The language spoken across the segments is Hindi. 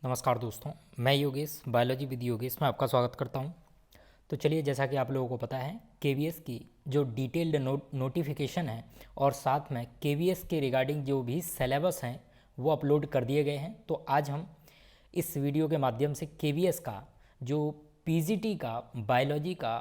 नमस्कार दोस्तों, मैं योगेश बायोलॉजी विद योगेश में आपका स्वागत करता हूं। तो चलिए, जैसा कि आप लोगों को पता है, केवीएस की जो डिटेल्ड नोटिफिकेशन है और साथ में केवीएस के रिगार्डिंग जो भी सिलेबस हैं वो अपलोड कर दिए गए हैं। तो आज हम इस वीडियो के माध्यम से केवीएस का जो पीजीटी का बायोलॉजी का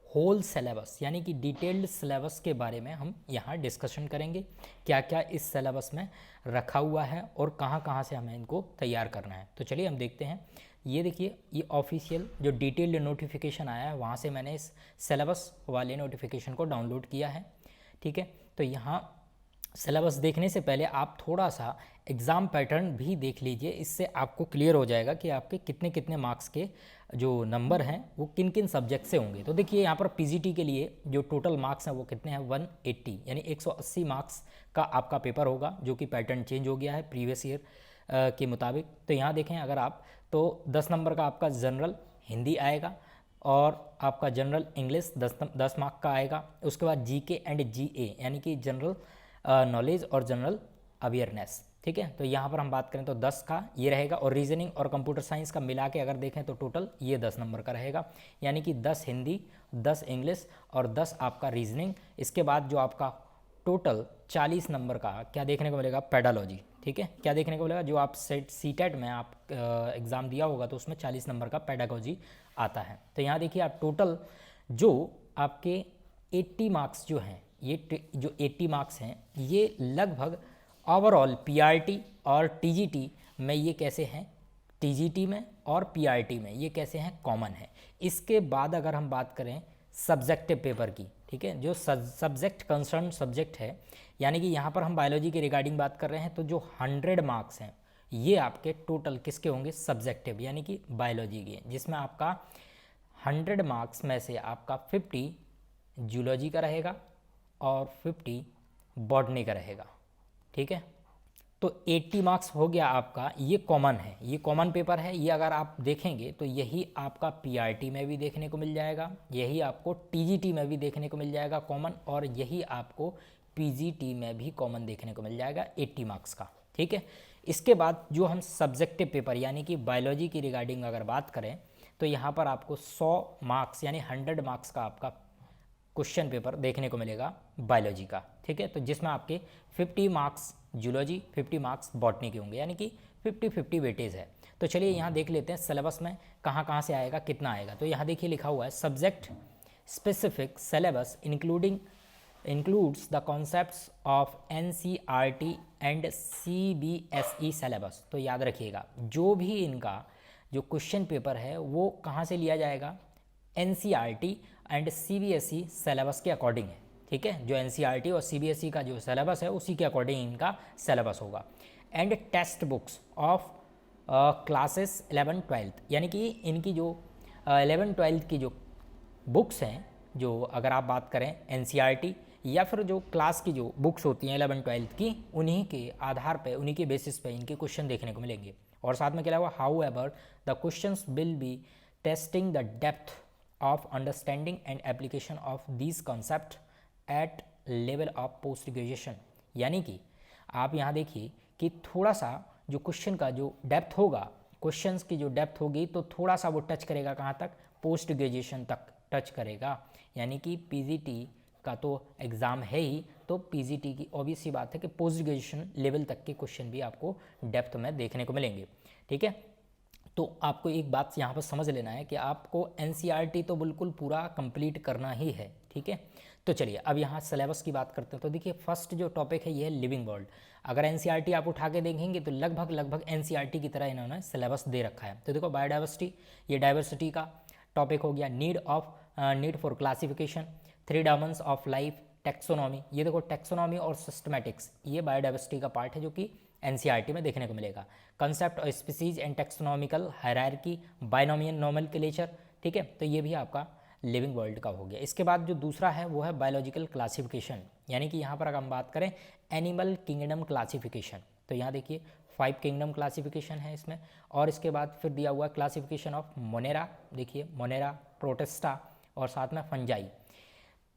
होल सिलेबस यानी कि डिटेल्ड सिलेबस के बारे में हम यहाँ डिस्कशन करेंगे। क्या क्या इस सिलेबस में रखा हुआ है और कहाँ कहाँ से हमें इनको तैयार करना है। तो चलिए हम देखते हैं। ये देखिए, ये ऑफिशियल जो डिटेल्ड नोटिफिकेशन आया है वहाँ से मैंने इस सिलेबस वाले नोटिफिकेशन को डाउनलोड किया है। ठीक है, तो यहाँ सिलेबस देखने से पहले आप थोड़ा सा एग्ज़ाम पैटर्न भी देख लीजिए। इससे आपको क्लियर हो जाएगा कि आपके कितने कितने मार्क्स के जो नंबर हैं वो किन किन सब्जेक्ट से होंगे। तो देखिए, यहाँ पर पीजीटी के लिए जो टोटल मार्क्स हैं वो कितने हैं, 180 यानी 180 मार्क्स का आपका पेपर होगा, जो कि पैटर्न चेंज हो गया है प्रीवियस ईयर के मुताबिक। तो यहाँ देखें अगर आप, तो 10 नंबर का आपका जनरल हिंदी आएगा और आपका जनरल इंग्लिश 10 मार्क का आएगा। उसके बाद जीके एंड जीए यानी कि जनरल नॉलेज और जनरल अवेयरनेस। ठीक है, तो यहाँ पर हम बात करें तो 10 का ये रहेगा और रीजनिंग और कंप्यूटर साइंस का मिला के अगर देखें तो टोटल ये 10 नंबर का रहेगा, यानी कि 10 हिंदी, 10 इंग्लिश और 10 आपका रीजनिंग। इसके बाद जो आपका टोटल 40 नंबर का क्या देखने को मिलेगा, पेडालॉजी। ठीक है, क्या देखने को मिलेगा, जो आप सीटेट में आप एग्ज़ाम दिया होगा तो उसमें 40 नंबर का पेडागोजी आता है। तो यहाँ देखिए आप टोटल जो आपके 80 मार्क्स जो हैं, ये जो 80 मार्क्स हैं ये लगभग ओवरऑल पीआरटी और टीजीटी में ये कैसे हैं, टीजीटी में और पीआरटी में ये कैसे हैं, कॉमन है। इसके बाद अगर हम बात करें सब्जेक्टिव पेपर की, ठीक है, जो सब्जेक्ट कंसर्न सब्जेक्ट है, यानी कि यहाँ पर हम बायोलॉजी के रिगार्डिंग बात कर रहे हैं, तो जो 100 मार्क्स हैं ये आपके टोटल किसके होंगे, सब्जेक्टिव यानी कि बायोलॉजी के, जिसमें आपका 100 मार्क्स में से आपका 50 जूलॉजी का रहेगा और 50 बॉटनी का रहेगा। ठीक है, तो 80 मार्क्स हो गया आपका, ये कॉमन है, ये कॉमन पेपर है। ये अगर आप देखेंगे तो यही आपका पीआरटी में भी देखने को मिल जाएगा, यही आपको टीजीटी में भी देखने को मिल जाएगा कॉमन, और यही आपको पीजीटी में भी कॉमन देखने को मिल जाएगा 80 मार्क्स का। ठीक है, इसके बाद जो हम सब्जेक्टिव पेपर यानी कि बायोलॉजी की रिगार्डिंग अगर बात करें तो यहाँ पर आपको 100 मार्क्स यानी 100 मार्क्स का आपका क्वेश्चन पेपर देखने को मिलेगा बायोलॉजी का। ठीक है, तो जिसमें आपके 50 मार्क्स जूलॉजी, 50 मार्क्स बॉटनी के होंगे, यानी कि 50-50 वेटेज है। तो चलिए यहाँ देख लेते हैं सिलेबस में कहाँ कहाँ से आएगा, कितना आएगा। तो यहाँ देखिए लिखा हुआ है subject specific syllabus includes the concepts of NCERT and CBSE syllabus. तो याद रखिएगा, जो भी इनका जो क्वेश्चन पेपर है वो कहाँ से लिया जाएगा, NCERT एंड CBSE सिलेबस के अकॉर्डिंग है। ठीक है, जो NCERT और CBSE का जो सिलेबस है उसी के अकॉर्डिंग इनका सिलेबस होगा। And text books of classes 11-12 यानी कि इनकी जो 11-12 की जो बुक्स हैं, जो अगर आप बात करें NCERT या फिर जो क्लास की जो बुक्स होती हैं 11-12 की, उन्हीं के आधार पे, उन्हीं के बेसिस पे इनके क्वेश्चन देखने को मिलेंगे। और साथ में क्या हुआ, how ever the questions will be testing the depth of understanding and application of these concept at level of post graduation। यानी कि आप यहाँ देखिए कि थोड़ा सा जो क्वेश्चन का जो डेप्थ होगा, क्वेश्चंस की जो डेप्थ होगी तो थोड़ा सा वो टच करेगा कहाँ तक, पोस्ट ग्रेजुएशन तक टच करेगा। यानी कि पीजीटी का तो एग्ज़ाम है ही, तो पीजीटी की ऑब्वियस सी बात है कि पोस्ट ग्रेजुएशन लेवल तक के क्वेश्चन भी आपको डेप्थ में देखने को मिलेंगे। ठीक है, तो आपको एक बात यहाँ पर समझ लेना है कि आपको NCERT तो बिल्कुल पूरा कंप्लीट करना ही है। ठीक है, तो चलिए अब यहाँ सिलेबस की बात करते हैं। तो देखिए फर्स्ट जो टॉपिक है ये है लिविंग वर्ल्ड। अगर NCERT आप उठा के देखेंगे तो लगभग NCERT की तरह इन्होंने सिलेबस दे रखा है। तो देखो बायोडाइवर्सिटी, ये डाइवर्सिटी का टॉपिक हो गया। Need for classification, 3 dimensions of life, taxonomy, ये देखो टेक्सोनॉमी और सिस्टमैटिक्स, ये बायोडाइवर्सिटी का पार्ट है जो कि NCERT में देखने को मिलेगा। Concept of species and taxonomical hierarchy, binomial nomenclature. ठीक है, तो ये भी आपका लिविंग वर्ल्ड का हो गया। इसके बाद जो दूसरा है वो है बायोलॉजिकल क्लासिफिकेशन, यानी कि यहाँ पर अगर हम बात करें एनिमल किंगडम क्लासिफिकेशन, तो यहाँ देखिए 5 किंगडम क्लासिफिकेशन है इसमें। और इसके बाद फिर दिया हुआ क्लासिफिकेशन ऑफ मोनेरा, देखिए मोनेरा, प्रोटेस्टा और साथ में फंजाई।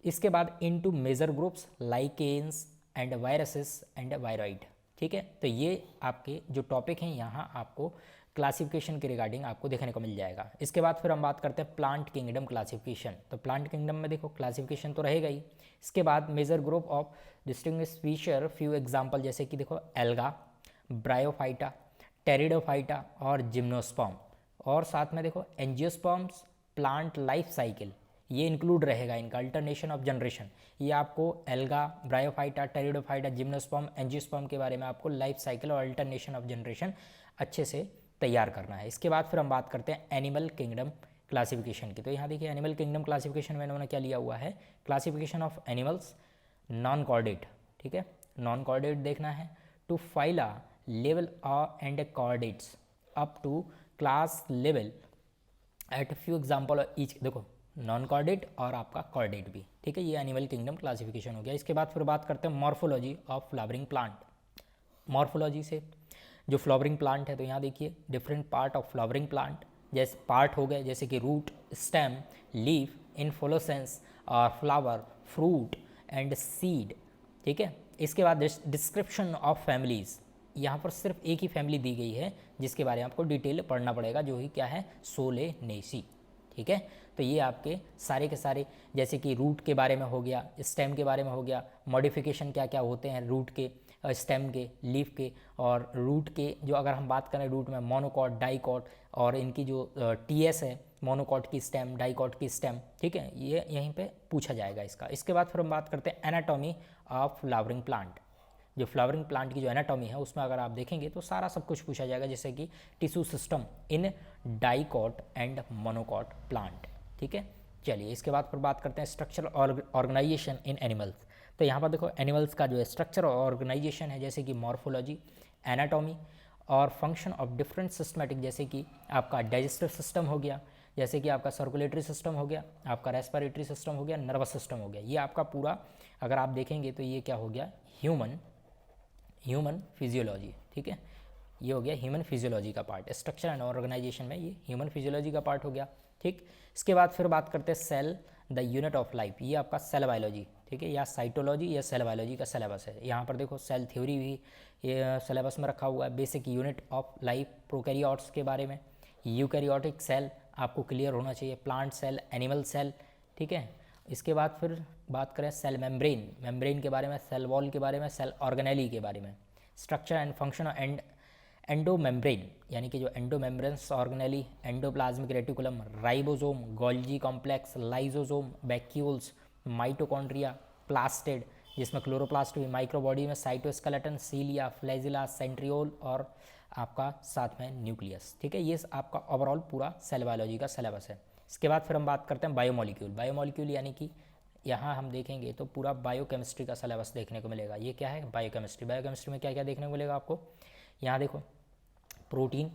इसके बाद into major groups lichens and viruses and viroid. ठीक है, तो ये आपके जो टॉपिक हैं यहाँ आपको क्लासिफिकेशन के रिगार्डिंग आपको देखने को मिल जाएगा। इसके बाद फिर हम बात करते हैं प्लांट किंगडम क्लासिफिकेशन। तो प्लांट किंगडम में देखो क्लासिफिकेशन तो रहेगा ही। इसके बाद major group of distinguished feature, few example जैसे कि देखो एल्गा, ब्रायोफाइटा, टेरिडोफाइटा और जिम्नोस्पर्म, और साथ में देखो एंजियोस्पर्म्स, प्लांट लाइफ साइकिल ये इंक्लूड रहेगा इनका, अल्टरनेशन ऑफ जनरेशन। ये आपको algae, bryophyta, pteridophyta, gymnosperm, angiosperm के बारे में आपको लाइफ साइकिल और अल्टरनेशन ऑफ जनरेशन अच्छे से तैयार करना है। इसके बाद फिर हम बात करते हैं एनिमल किंगडम क्लासिफिकेशन की। तो यहाँ देखिए एनिमल किंगडम क्लासिफिकेशन में इन्होंने क्या लिया हुआ है, classification of animals non chordate, ठीक है, नॉन कॉर्डेट देखना है, to phyla level and chordates up to class level at few example each. देखो नॉन कॉर्डेट और आपका कॉर्डेट भी, ठीक है, ये एनिमल किंगडम क्लासिफिकेशन हो गया। इसके बाद फिर बात करते हैं morphology of flowering plant. Morphology से जो फ्लावरिंग प्लांट है, तो यहाँ देखिए different part of flowering plant, जैसे पार्ट हो गए जैसे कि रूट, स्टेम, लीफ, इन्फ्लोरेसेंस और फ्लावर, फ्रूट एंड सीड, ठीक है। इसके बाद डिस्क्रिप्शन ऑफ फैमिलीज़, यहाँ पर सिर्फ एक ही फैमिली दी गई है जिसके बारे में आपको डिटेल पढ़ना पड़ेगा, जो ही क्या है, सोलेनेसी, ठीक है। तो ये आपके सारे के सारे, जैसे कि रूट के बारे में हो गया, स्टेम के बारे में हो गया, मॉडिफिकेशन क्या क्या होते हैं रूट के, स्टेम के, लीफ के और रूट के। जो अगर हम बात करें रूट में मोनोकॉट, डाइकॉट और इनकी जो टीएस है, मोनोकॉट की स्टेम, डाइकॉट की स्टेम, ठीक है, ये यहीं पे पूछा जाएगा इसका। इसके बाद फिर हम बात करते हैं एनाटॉमी ऑफ फ्लावरिंग प्लांट। जो फ्लावरिंग प्लांट की जो एनाटॉमी है उसमें अगर आप देखेंगे तो सारा सब कुछ पूछा जाएगा, जैसे कि tissue system in dicot and monocot plant, ठीक है। चलिए इसके बाद फिर बात करते हैं स्ट्रक्चर और ऑर्गेनाइजेशन इन एनिमल्स। तो यहाँ पर देखो एनिमल्स का जो है स्ट्रक्चर और ऑर्गेनाइजेशन है, जैसे कि मॉर्फोलॉजी, एनाटॉमी और फंक्शन ऑफ डिफरेंट सिस्टमेटिक, जैसे कि आपका डाइजेस्टिव सिस्टम हो गया, जैसे कि आपका सर्कुलेटरी सिस्टम हो गया, आपका रेस्पिरेटरी सिस्टम हो गया, नर्वस सिस्टम हो गया। ये आपका पूरा अगर आप देखेंगे तो ये क्या हो गया, ह्यूमन फिजियोलॉजी, ठीक है, ये हो गया ह्यूमन फिजियोलॉजी का पार्ट। स्ट्रक्चर एंड ऑर्गेनाइजेशन में ये ह्यूमन फिजियोलॉजी का पार्ट हो गया, ठीक। इसके बाद फिर बात करते हैं cell the unit of life, ये आपका सेल बायोलॉजी, ठीक है, या साइटोलॉजी या सेल बायोलॉजी का सिलेबस है। यहाँ पर देखो सेल थ्योरी भी ये सिलेबस में रखा हुआ है, basic unit of life, prokaryotes के बारे में, यूकैरियोटिक सेल आपको क्लियर होना चाहिए, प्लांट सेल, एनिमल सेल, ठीक है। इसके बाद फिर बात करें सेल मेम्ब्रेन के बारे में, सेल वॉल के बारे में, सेल ऑर्गेनेली के बारे में, structure and function and endomembrane, यानी कि जो endomembranes organelle, endoplasmic reticulum, ribosome, Golgi complex, lysosome, vacuoles, mitochondria, plastid जिसमें क्लोरोप्लास्ट भी, माइक्रोबॉडी में साइटोस्केलेटन, सीलिया, फ्लैजिला, सेंट्रियोल और आपका साथ में न्यूक्लियस, ठीक है। ये आपका ओवरऑल पूरा सेल बायोलॉजी का सिलेबस है। इसके बाद फिर हम बात करते हैं बायोमोलिक्यूल यानी कि यहाँ हम देखेंगे तो पूरा बायोकेमिस्ट्री का सिलेबस देखने को मिलेगा। ये क्या है, बायोकेमिस्ट्री में क्या क्या देखने को मिलेगा आपको, यहाँ देखो प्रोटीन,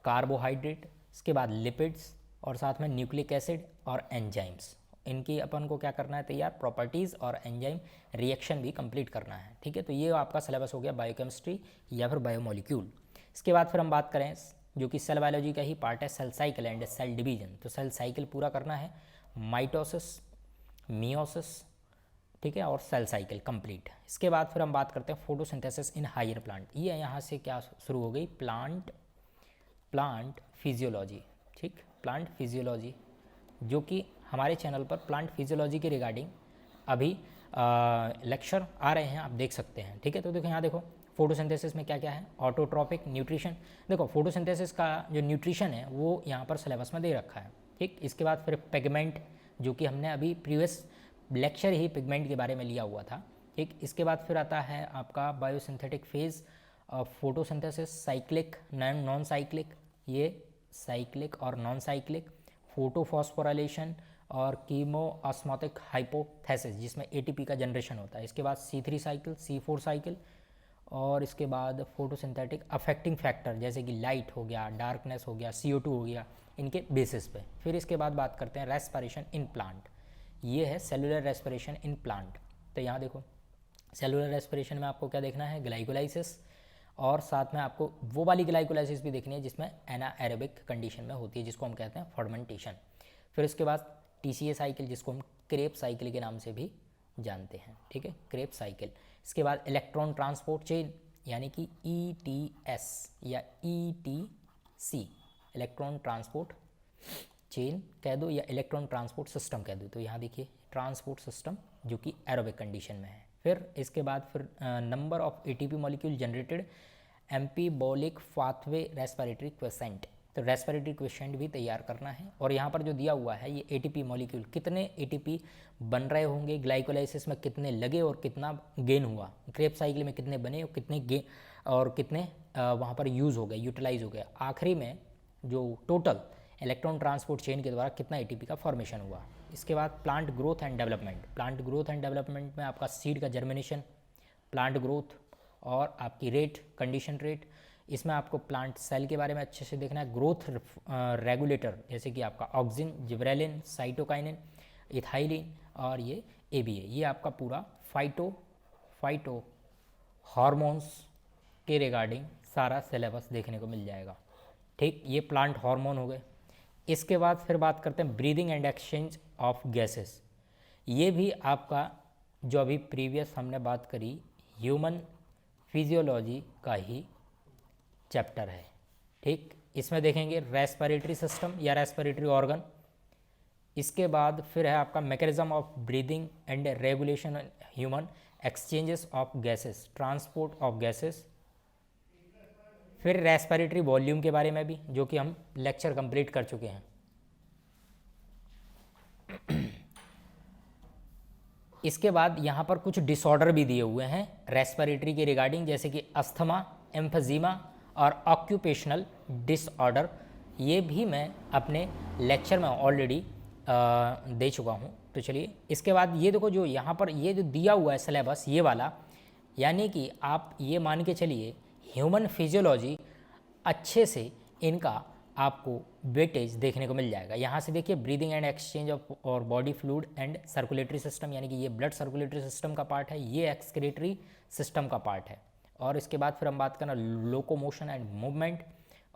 कार्बोहाइड्रेट, इसके बाद लिपिड्स और साथ में न्यूक्लिक एसिड और एंजाइम्स, इनकी अपन को क्या करना है तैयार, प्रॉपर्टीज़ और एंजाइम रिएक्शन भी कंप्लीट करना है, ठीक है। तो ये आपका सिलेबस हो गया बायोकेमिस्ट्री या फिर बायोमोलिक्यूल। इसके बाद फिर हम बात करें जो कि सेल बायोलॉजी का ही पार्ट है, cell cycle and cell division. तो सेल साइकिल पूरा करना है, माइटोसिस, मियोसिस, ठीक है, और सेल साइकिल कंप्लीट। इसके बाद फिर हम बात करते हैं फोटोसिंथेसिस इन हायर प्लांट। ये यहाँ से क्या शुरू हो गई, प्लांट फिजियोलॉजी, ठीक, प्लांट फिजियोलॉजी, जो कि हमारे चैनल पर प्लांट फिजियोलॉजी के रिगार्डिंग अभी लेक्चर आ रहे हैं, आप देख सकते हैं, ठीक है। तो देखो यहाँ देखो फोटोसिंथेसिस में क्या क्या है, ऑटोट्रॉपिक, न्यूट्रिशन। देखो फोटोसिंथेसिस का जो न्यूट्रिशन है वो यहाँ पर सिलेबस में दे रखा है, ठीक। इसके बाद फिर पिगमेंट, जो कि हमने अभी प्रीवियस लेक्चर ही पिगमेंट के बारे में लिया हुआ था, ठीक। इसके बाद फिर आता है आपका biosynthetic phase of photosynthesis, cyclic, non cyclic, ये साइक्लिक और नॉन साइक्लिक, फोटोफॉस्फोराइलेशन और कीमोऑस्मोटिक हाइपोथेसिस जिसमें एटीपी का जनरेशन होता है। इसके बाद C3 साइकिल, C4 साइकिल, और इसके बाद फोटोसिंथेटिक अफेक्टिंग फैक्टर जैसे कि लाइट हो गया, डार्कनेस हो गया, CO2 हो गया, इनके बेसिस पे। फिर इसके बाद बात करते हैं रेस्पिरेशन इन प्लांट, ये है सेलुलर रेस्पिरेशन इन प्लांट। तो यहाँ देखो सेलुलर रेस्पिरेशन में आपको क्या देखना है, ग्लाइकोलाइसिस, और साथ में आपको वो वाली ग्लाइकोलाइसिस भी देखनी है जिसमें एनाएरोबिक कंडीशन में होती है, जिसको हम कहते हैं फर्मेंटेशन। फिर उसके बाद TCA साइकिल, जिसको हम क्रेब साइकिल के नाम से भी जानते हैं, ठीक है, क्रेब साइकिल। इसके बाद इलेक्ट्रॉन ट्रांसपोर्ट चेन यानी कि ETS या ET सी, इलेक्ट्रॉन ट्रांसपोर्ट चेन कह दो या इलेक्ट्रॉन ट्रांसपोर्ट सिस्टम कह दो। तो यहाँ देखिए ट्रांसपोर्ट सिस्टम जो कि एरोबिक कंडीशन में है। फिर इसके बाद फिर number of ATP molecule generated, amphibolic pathway, respiratory quotient. तो रेस्पिरेटरी क्वेसेंट भी तैयार करना है। और यहाँ पर जो दिया हुआ है ये एटीपी मॉलिक्यूल कितने एटीपी बन रहे होंगे, ग्लाइकोलाइसिस में कितने लगे और कितना गेन हुआ, क्रेब साइकिल में कितने बने और कितने गेन और कितने वहाँ पर यूज़ हो गए, यूटिलाइज हो गया, आखिरी में जो टोटल इलेक्ट्रॉन ट्रांसपोर्ट चेन के द्वारा कितना एटीपी का फॉर्मेशन हुआ। इसके बाद plant growth and development. Plant growth and development में आपका सीड का जर्मिनेशन, प्लांट ग्रोथ और आपकी रेट, कंडीशन रेट। इसमें आपको प्लांट सेल के बारे में अच्छे से देखना है। ग्रोथ रेगुलेटर जैसे कि आपका ऑक्सिन, जिब्रेलिन, साइटोकाइनिन, इथाइलिन और ये एबीए, ये आपका पूरा फाइटो हार्मोन्स के रिगार्डिंग सारा सिलेबस देखने को मिल जाएगा। ठीक, ये प्लांट हार्मोन हो गए। इसके बाद फिर बात करते हैं breathing and exchange of gases. ये भी आपका जो अभी प्रीवियस हमने बात करी ह्यूमन फिजियोलॉजी का ही चैप्टर है। ठीक, इसमें देखेंगे रेस्पिरेटरी सिस्टम या रेस्पिरेटरी ऑर्गन। इसके बाद फिर है आपका mechanism of breathing and regulation human, exchanges of gases, transport of gases. फिर रेस्पिरेटरी वॉल्यूम के बारे में भी, जो कि हम लेक्चर कंप्लीट कर चुके हैं। इसके बाद यहाँ पर कुछ डिसऑर्डर भी दिए हुए हैं रेस्पिरेटरी के रिगार्डिंग, जैसे कि अस्थमा, एम्फजीमा और ऑक्यूपेशनल डिसऑर्डर। ये भी मैं अपने लेक्चर में ऑलरेडी दे चुका हूँ। तो चलिए इसके बाद ये देखो जो यहाँ पर ये जो दिया हुआ है सिलेबस ये वाला, यानी कि आप ये मान के चलिए ह्यूमन फिजियोलॉजी अच्छे से इनका आपको वेटेज देखने को मिल जाएगा। यहाँ से देखिए ब्रीदिंग एंड एक्सचेंज ऑफ और body fluid and circulatory system, यानी कि ये ब्लड सर्कुलेटरी सिस्टम का पार्ट है, ये एक्सक्रीटरी सिस्टम का पार्ट है। और इसके बाद फिर हम बात करना लोकोमोशन एंड मूवमेंट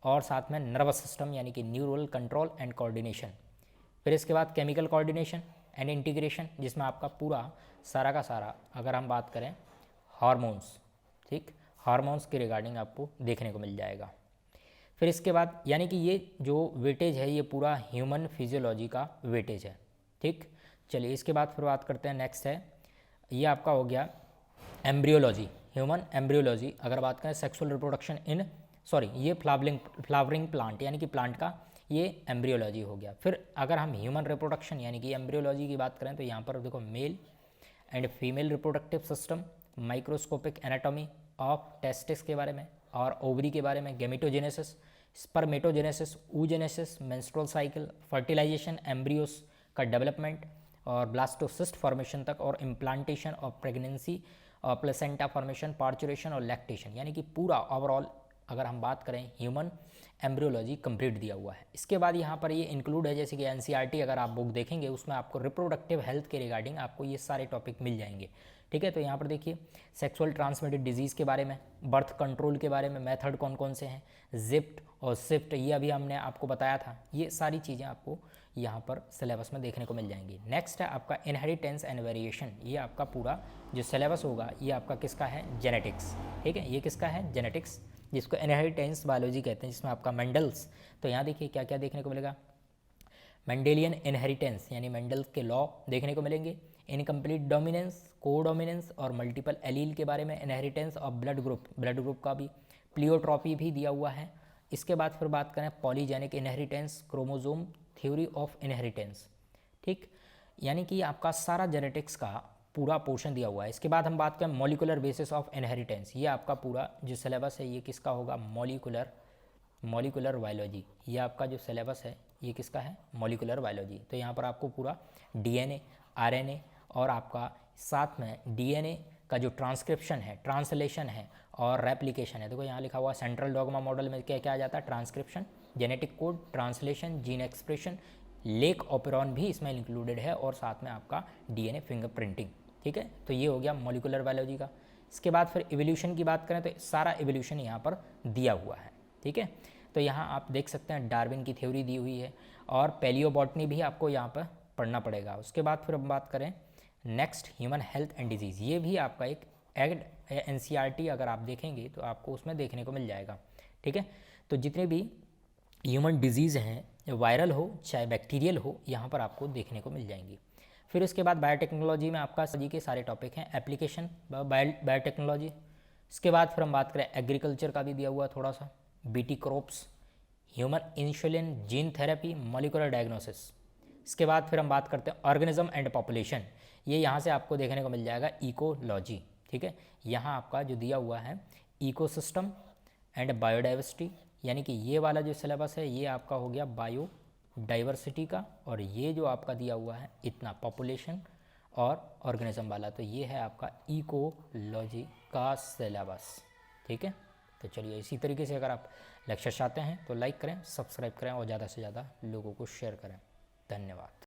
और साथ में नर्वस सिस्टम यानी कि न्यूरल कंट्रोल एंड कोऑर्डिनेशन। फिर इसके बाद केमिकल कोऑर्डिनेशन एंड इंटीग्रेशन, जिसमें आपका पूरा सारा का सारा अगर हम बात करें हार्मोन्स, ठीक, हार्मोन्स के रिगार्डिंग आपको देखने को मिल जाएगा। फिर इसके बाद यानी कि ये जो वेटेज है ये पूरा ह्यूमन फिजियोलॉजी का वेटेज है। ठीक, चलिए इसके बाद फिर बात करते हैं, नेक्स्ट है ये आपका हो गया एम्ब्रियोलॉजी, ह्यूमन एम्ब्रियोलॉजी। अगर बात करें सेक्सुअल रिप्रोडक्शन इन ये फ्लावरिंग प्लांट यानी कि प्लांट का ये एम्ब्रियोलॉजी हो गया। फिर अगर हम ह्यूमन रिप्रोडक्शन यानी कि एम्ब्रियोलॉजी की बात करें तो यहाँ पर देखो male and female reproductive system, microscopic anatomy of testis के बारे में और ओवरी के बारे में, gametogenesis, spermatogenesis, oogenesis, menstrual cycle, fertilization, embryos का डेवलपमेंट और ब्लास्टोसिस्ट फॉर्मेशन तक, और इम्प्लांटेशन ऑफ प्रेगनेंसी और प्लेसेंटा फॉर्मेशन, पार्चुरेशन और लैक्टेशन, यानी कि पूरा ओवरऑल अगर हम बात करें ह्यूमन एम्ब्रियोलॉजी कंप्लीट दिया हुआ है। इसके बाद यहाँ पर ये इंक्लूड है जैसे कि एनसीईआरटी अगर आप बुक देखेंगे उसमें आपको रिप्रोडक्टिव हेल्थ के रिगार्डिंग आपको ये सारे टॉपिक मिल जाएंगे। ठीक है, तो यहाँ पर देखिए सेक्सुअल ट्रांसमिटेड डिजीज़ के बारे में, बर्थ कंट्रोल के बारे में, मेथड कौन कौन से हैं, जिप्ट और शिफ्ट ये अभी हमने आपको बताया था, ये सारी चीज़ें आपको यहाँ पर सिलेबस में देखने को मिल जाएंगी। नेक्स्ट है आपका इनहेरिटेंस एंड वेरिएशन, ये आपका पूरा जो सिलेबस होगा ये आपका किसका है, जेनेटिक्स। ठीक है, ये किसका है, जेनेटिक्स, जिसको इनहेरिटेंस बायोलॉजी कहते हैं, जिसमें आपका मेंडल्स। तो यहाँ देखिए क्या क्या देखने को मिलेगा, मेंडेलियन इनहेरिटेंस यानी मेंडल्स के लॉ देखने को मिलेंगे, इनकम्प्लीट डोमिनेंस, कोडोमिनेंस और मल्टीपल एलील के बारे में, इनहेरिटेंस ऑफ ब्लड ग्रुप का भी, प्लियोट्रॉपी भी दिया हुआ है। इसके बाद फिर बात करें polygenic inheritance, chromosome theory of inheritance. ठीक, यानी कि आपका सारा जेनेटिक्स का पूरा पोर्शन दिया हुआ है। इसके बाद हम बात करें मॉलिकुलर बेसिस ऑफ इनहेरिटेंस, ये आपका पूरा जो सिलेबस है ये किसका होगा, मॉलिकुलर बायोलॉजी। ये आपका जो सिलेबस है ये किसका है, मॉलिकुलर बायोलॉजी। तो यहाँ पर आपको पूरा डीएनए, आरएनए और आपका साथ में डीएनए का जो ट्रांसक्रिप्शन है, ट्रांसलेशन है और रेप्लिकेशन है। देखो यहाँ लिखा हुआ सेंट्रल डॉगमा मॉडल में क्या क्या आ जाता है, transcription, genetic code, translation, gene expression, lake operon भी इसमें इंक्लूडेड है और साथ में आपका डीएनए फिंगरप्रिंटिंग। ठीक है, तो ये हो गया मॉलिकुलर बायोलॉजी का। इसके बाद फिर इवोल्यूशन की बात करें तो सारा इवोल्यूशन यहाँ पर दिया हुआ है। ठीक है, तो यहाँ आप देख सकते हैं डार्विन की थ्योरी दी हुई है और पैलियोबॉटनी भी आपको यहाँ पर पढ़ना पड़ेगा। उसके बाद फिर हम बात करें next human health and disease, ये भी आपका एक एनसीईआरटी अगर आप देखेंगे तो आपको उसमें देखने को मिल जाएगा। ठीक है, तो जितने भी ह्यूमन डिजीज़ हैं, वायरल हो चाहे बैक्टीरियल हो, यहाँ पर आपको देखने को मिल जाएंगी। फिर उसके बाद बायोटेक्नोलॉजी में आपका जी के सारे टॉपिक हैं, एप्लीकेशन बायोटेक्नोलॉजी। इसके बाद फिर हम बात करें एग्रीकल्चर का भी दिया हुआ थोड़ा सा, BT crops, human insulin, gene therapy, molecular diagnosis. इसके बाद फिर हम बात करते हैं ऑर्गेनिज्म एंड पॉपुलेशन। ये यहाँ से आपको देखने को मिल जाएगा इकोलॉजी, ठीक है। यहाँ आपका जो दिया हुआ है इकोसिस्टम एंड बायोडाइवर्सिटी, यानी कि ये वाला जो सिलेबस है ये आपका हो गया बायो डाइवर्सिटी का, और ये जो आपका दिया हुआ है इतना पॉपुलेशन और ऑर्गेनिज्म वाला, तो ये है आपका इकोलॉजी का सिलेबस, ठीक है। तो चलिए इसी तरीके से अगर आप लेक्चर चाहते हैं तो लाइक करें, सब्सक्राइब करें और ज़्यादा से ज़्यादा लोगों को शेयर करें। धन्यवाद।